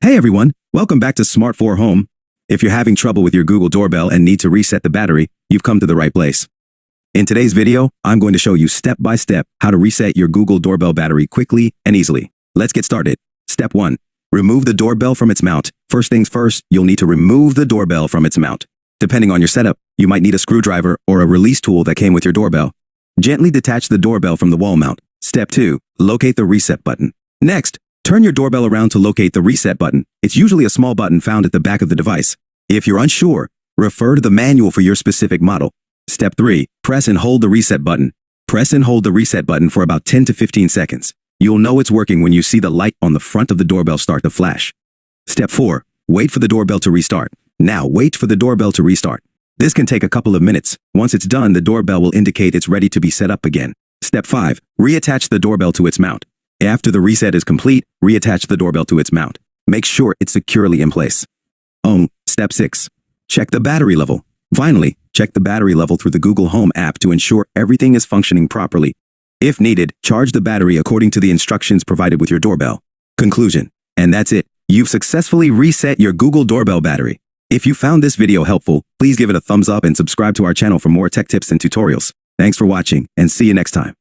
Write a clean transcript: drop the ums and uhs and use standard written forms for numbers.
Hey everyone, welcome back to Smart 4 Home. If you're having trouble with your Google Doorbell and need to reset the battery, you've come to the right place. In today's video, I'm going to show you step by step how to reset your Google Doorbell battery quickly and easily. Let's get started. Step 1. Remove the doorbell from its mount. First things first, you'll need to remove the doorbell from its mount. Depending on your setup, you might need a screwdriver or a release tool that came with your doorbell. Gently detach the doorbell from the wall mount. Step 2. Locate the reset button. Next, turn your doorbell around to locate the reset button. It's usually a small button found at the back of the device. If you're unsure, refer to the manual for your specific model. Step 3. Press and hold the reset button. Press and hold the reset button for about 10 to 15 seconds. You'll know it's working when you see the light on the front of the doorbell start to flash. Step 4. Wait for the doorbell to restart. Now wait for the doorbell to restart. This can take a couple of minutes. Once it's done, the doorbell will indicate it's ready to be set up again. Step 5. Reattach the doorbell to its mount. After the reset is complete, reattach the doorbell to its mount. Make sure it's securely in place. Step 6. Check the battery level. Finally, check the battery level through the Google Home app to ensure everything is functioning properly. If needed, charge the battery according to the instructions provided with your doorbell. Conclusion. And that's it. You've successfully reset your Google Doorbell battery. If you found this video helpful, please give it a thumbs up and subscribe to our channel for more tech tips and tutorials. Thanks for watching, and see you next time.